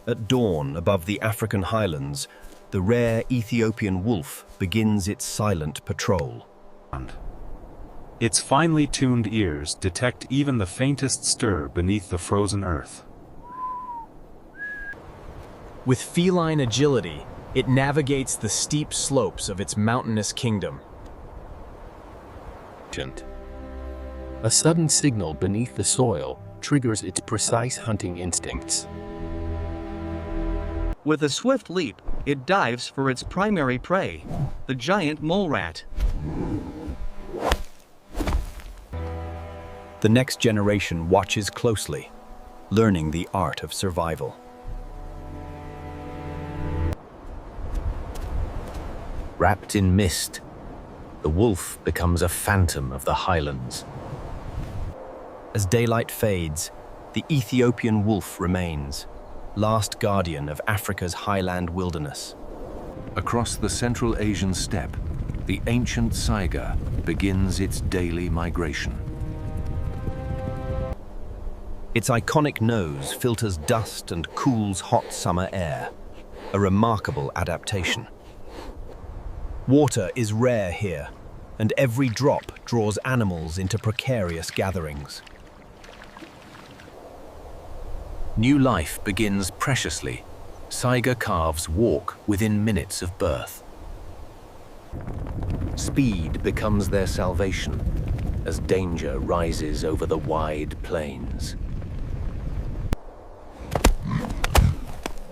At dawn above the African highlands, the rare Ethiopian wolf begins its silent patrol. Its finely tuned ears detect even the faintest stir beneath the frozen earth. With feline agility, it navigates the steep slopes of its mountainous kingdom. A sudden signal beneath the soil triggers its precise hunting instincts. With a swift leap, it dives for its primary prey, the giant mole rat. The next generation watches closely, learning the art of survival. Wrapped in mist, the wolf becomes a phantom of the highlands. As daylight fades, the Ethiopian wolf remains, last guardian of Africa's highland wilderness. Across the Central Asian steppe, the ancient saiga begins its daily migration. Its iconic nose filters dust and cools hot summer air, a remarkable adaptation. Water is rare here, and every drop draws animals into precarious gatherings. New life begins preciously. Saiga calves walk within minutes of birth. Speed becomes their salvation as danger rises over the wide plains.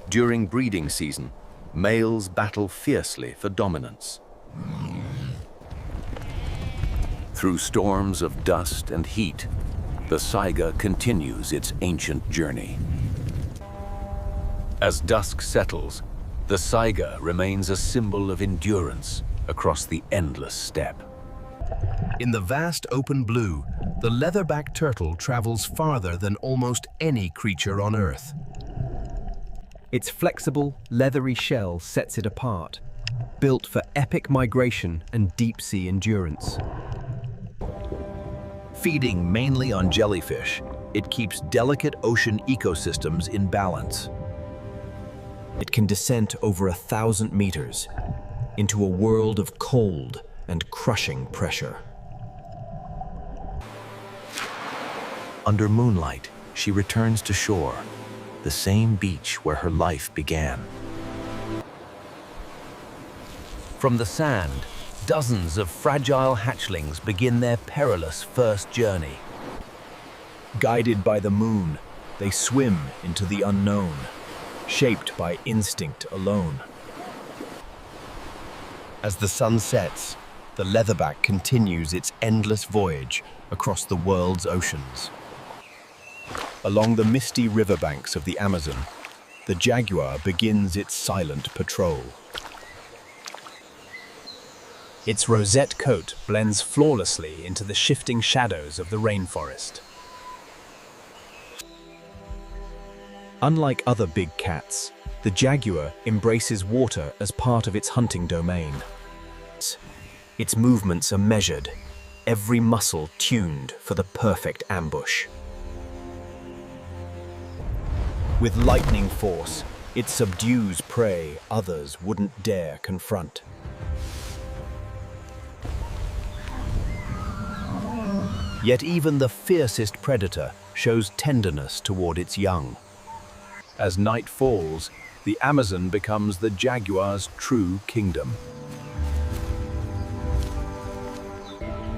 During breeding season, males battle fiercely for dominance. Through storms of dust and heat, the saiga continues its ancient journey. As dusk settles, the saiga remains a symbol of endurance across the endless steppe. In the vast open blue, the leatherback turtle travels farther than almost any creature on Earth. Its flexible, leathery shell sets it apart, built for epic migration and deep-sea endurance. Feeding mainly on jellyfish, it keeps delicate ocean ecosystems in balance. It can descend over 1,000 meters into a world of cold and crushing pressure. Under moonlight, she returns to shore, the same beach where her life began. From the sand, dozens of fragile hatchlings begin their perilous first journey. Guided by the moon, they swim into the unknown, shaped by instinct alone. As the sun sets, the leatherback continues its endless voyage across the world's oceans. Along the misty riverbanks of the Amazon, the jaguar begins its silent patrol. Its rosette coat blends flawlessly into the shifting shadows of the rainforest. Unlike other big cats, the jaguar embraces water as part of its hunting domain. Its movements are measured, every muscle tuned for the perfect ambush. With lightning force, it subdues prey others wouldn't dare confront. Yet even the fiercest predator shows tenderness toward its young. As night falls, the Amazon becomes the jaguar's true kingdom.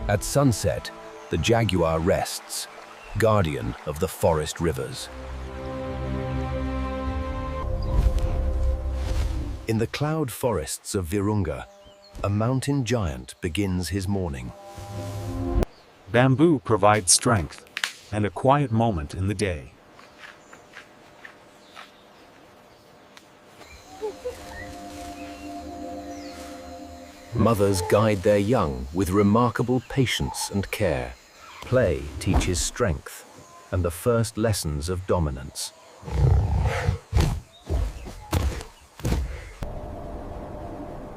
At sunset, the jaguar rests, guardian of the forest rivers. In the cloud forests of Virunga, a mountain giant begins his morning. Bamboo provides strength and a quiet moment in the day. Mothers guide their young with remarkable patience and care. Play teaches strength and the first lessons of dominance.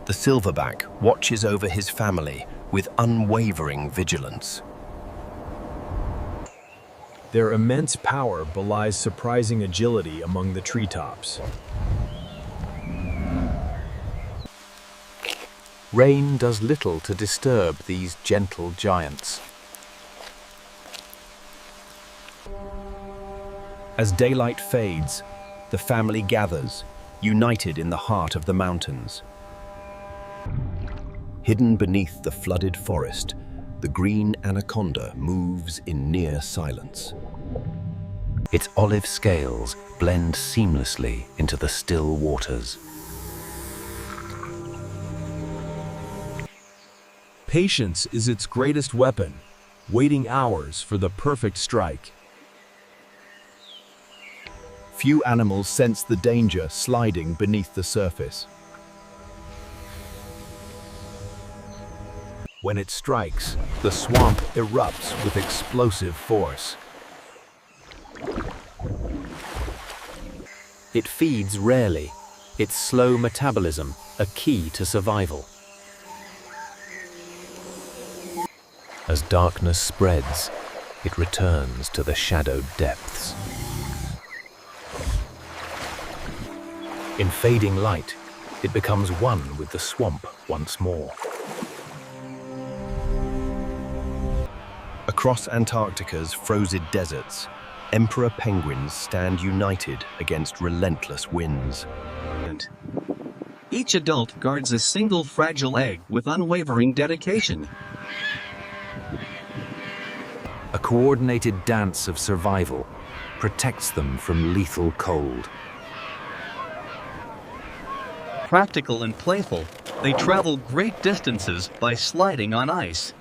The silverback watches over his family with unwavering vigilance. Their immense power belies surprising agility among the treetops. Rain does little to disturb these gentle giants. As daylight fades, the family gathers, united in the heart of the mountains. Hidden beneath the flooded forest, the green anaconda moves in near silence. Its olive scales blend seamlessly into the still waters. Patience is its greatest weapon, waiting hours for the perfect strike. Few animals sense the danger sliding beneath the surface. When it strikes, the swamp erupts with explosive force. It feeds rarely, its slow metabolism a key to survival. As darkness spreads, it returns to the shadowed depths. In fading light, it becomes one with the swamp once more. Across Antarctica's frozen deserts, emperor penguins stand united against relentless winds. Each adult guards a single fragile egg with unwavering dedication. A coordinated dance of survival protects them from lethal cold. Practical and playful, they travel great distances by sliding on ice.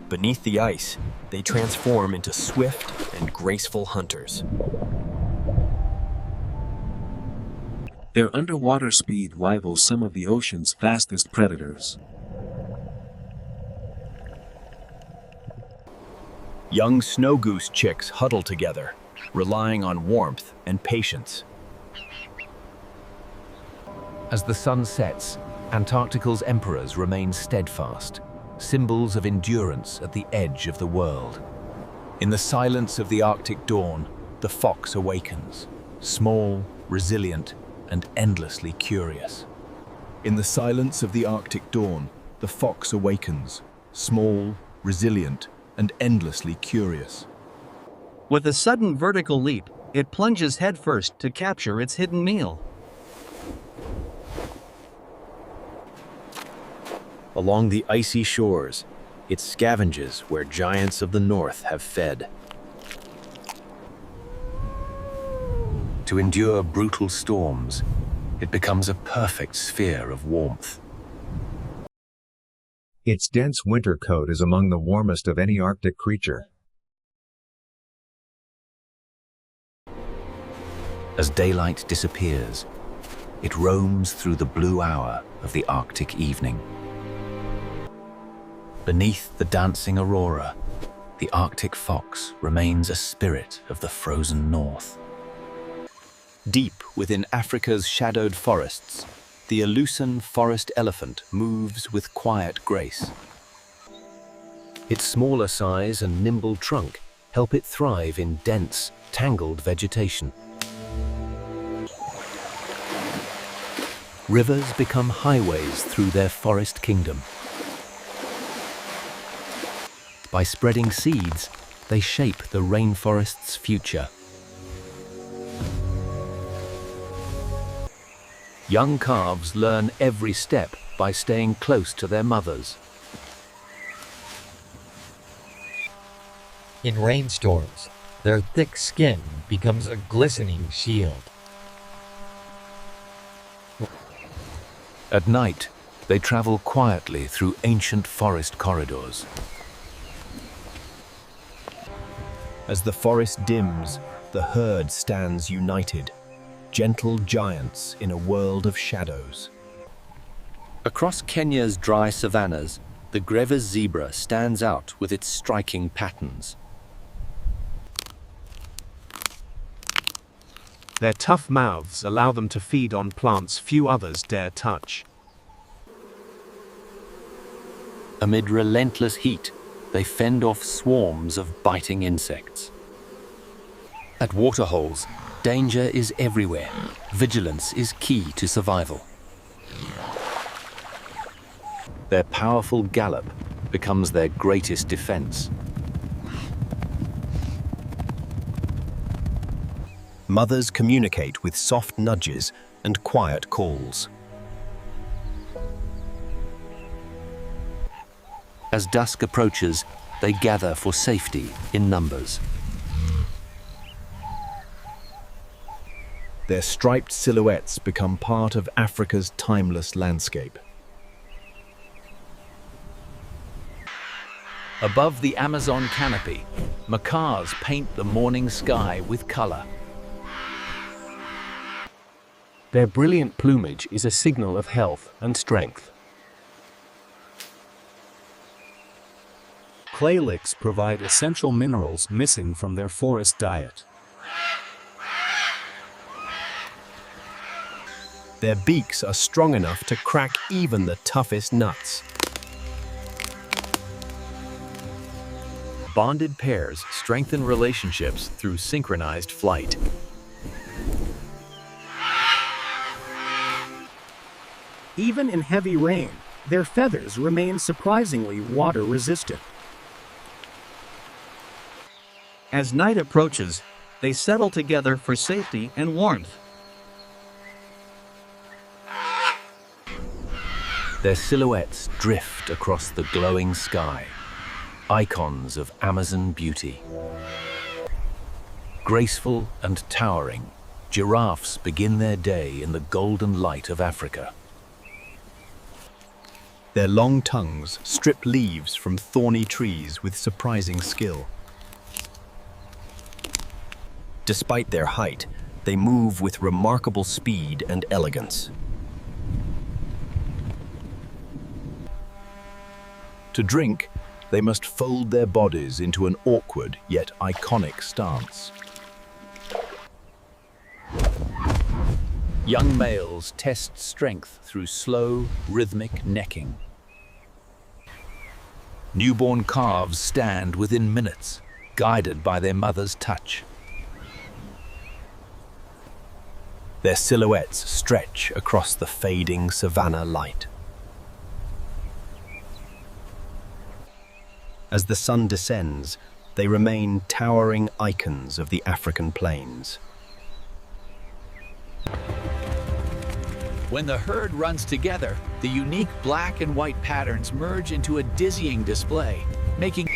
Beneath the ice, they transform into swift and graceful hunters. Their underwater speed rivals some of the ocean's fastest predators. Young snow goose chicks huddle together, relying on warmth and patience. As the sun sets, Antarctica's emperors remain steadfast, symbols of endurance at the edge of the world. In the silence of the Arctic dawn, the fox awakens, small, resilient, and endlessly curious. In the silence of the Arctic dawn, the fox awakens, small, resilient, and endlessly curious. With a sudden vertical leap, it plunges headfirst to capture its hidden meal. Along the icy shores, it scavenges where giants of the north have fed. To endure brutal storms, it becomes a perfect sphere of warmth. Its dense winter coat is among the warmest of any Arctic creature. As daylight disappears, it roams through the blue hour of the Arctic evening. Beneath the dancing aurora, the Arctic fox remains a spirit of the frozen north. Deep within Africa's shadowed forests, the Aleutian forest elephant moves with quiet grace. Its smaller size and nimble trunk help it thrive in dense, tangled vegetation. Rivers become highways through their forest kingdom. By spreading seeds, they shape the rainforest's future. Young calves learn every step by staying close to their mothers. In rainstorms, their thick skin becomes a glistening shield. At night, they travel quietly through ancient forest corridors. As the forest dims, the herd stands united, gentle giants in a world of shadows. Across Kenya's dry savannas, the Grevy's zebra stands out with its striking patterns. Their tough mouths allow them to feed on plants few others dare touch. Amid relentless heat, they fend off swarms of biting insects. At waterholes, danger is everywhere. Vigilance is key to survival. Their powerful gallop becomes their greatest defense. Mothers communicate with soft nudges and quiet calls. As dusk approaches, they gather for safety in numbers. Their striped silhouettes become part of Africa's timeless landscape. Above the Amazon canopy, macaws paint the morning sky with color. Their brilliant plumage is a signal of health and strength. Clay licks provide essential minerals missing from their forest diet. Their beaks are strong enough to crack even the toughest nuts. Bonded pairs strengthen relationships through synchronized flight. Even in heavy rain, their feathers remain surprisingly water-resistant. As night approaches, they settle together for safety and warmth. Their silhouettes drift across the glowing sky, icons of Amazon beauty. Graceful and towering, giraffes begin their day in the golden light of Africa. Their long tongues strip leaves from thorny trees with surprising skill. Despite their height, they move with remarkable speed and elegance. To drink, they must fold their bodies into an awkward yet iconic stance. Young males test strength through slow, rhythmic necking. Newborn calves stand within minutes, guided by their mother's touch. Their silhouettes stretch across the fading savanna light. As the sun descends, they remain towering icons of the African plains. When the herd runs together, the unique black and white patterns merge into a dizzying display, making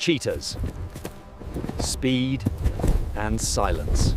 Cheetahs. Speed and silence.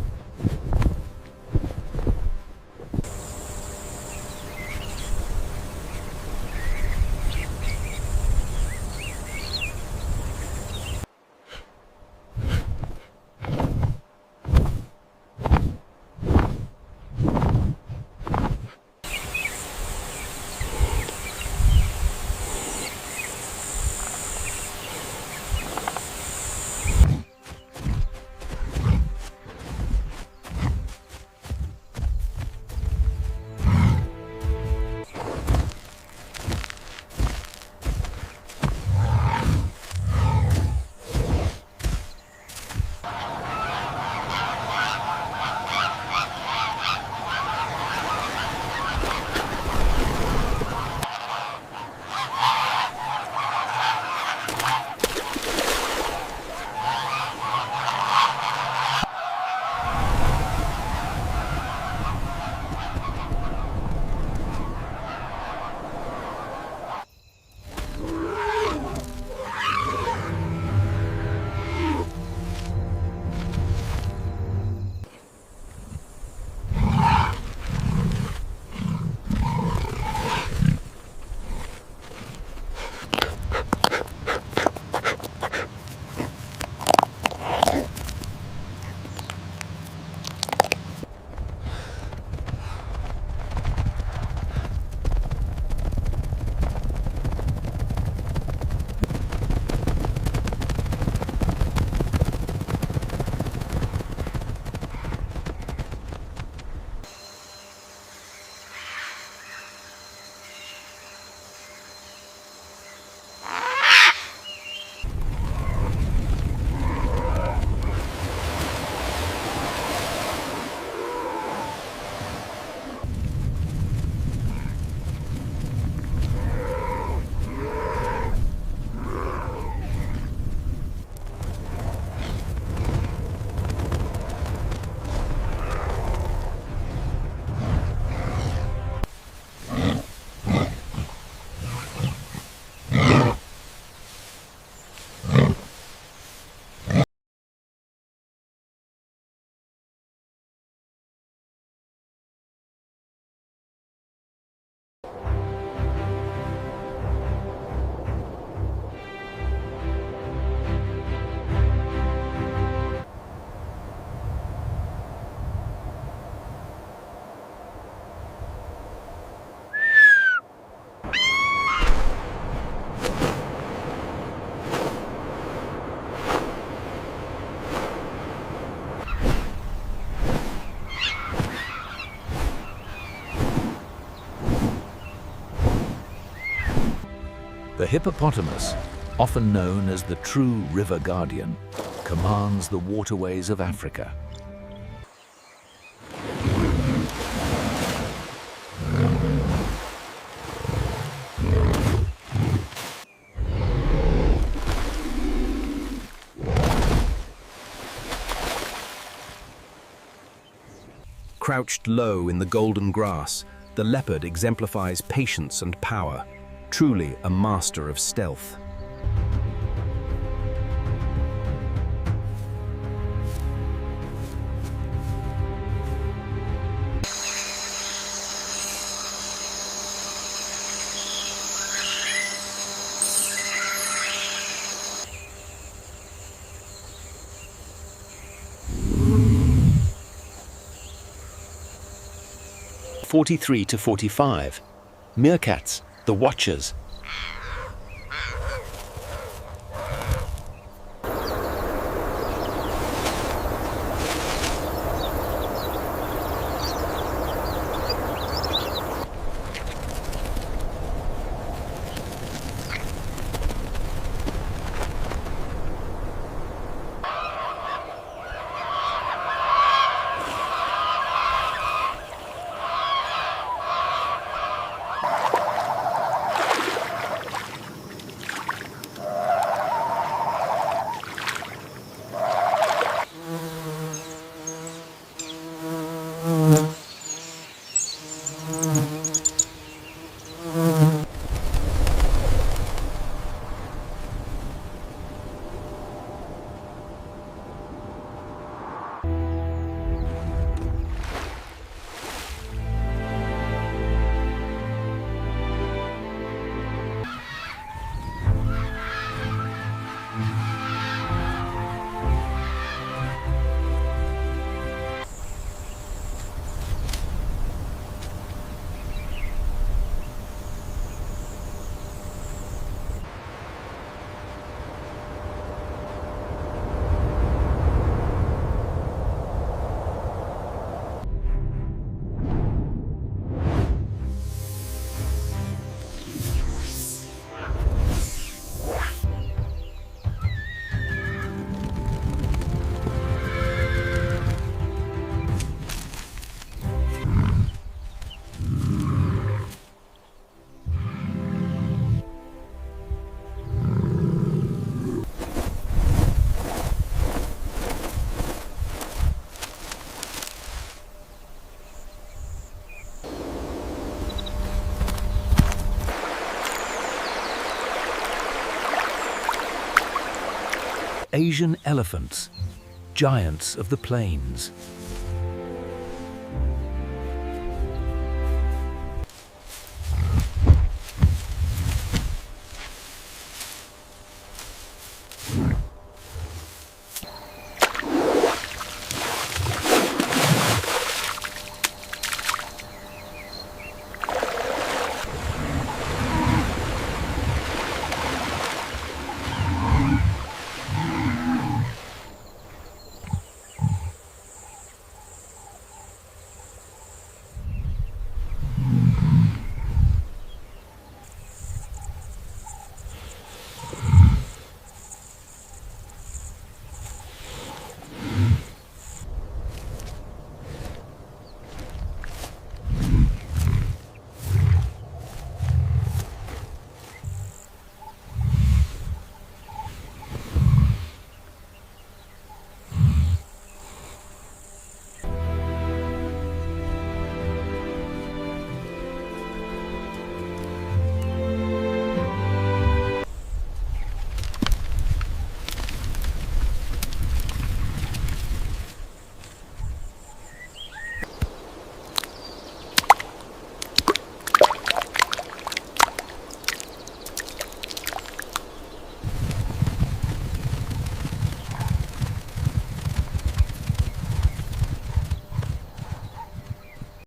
The hippopotamus, often known as the true river guardian, commands the waterways of Africa. Crouched low in the golden grass, the leopard exemplifies patience and power, truly a master of stealth. '43 to '45. Meerkats, the Watchers. Asian elephants, giants of the plains.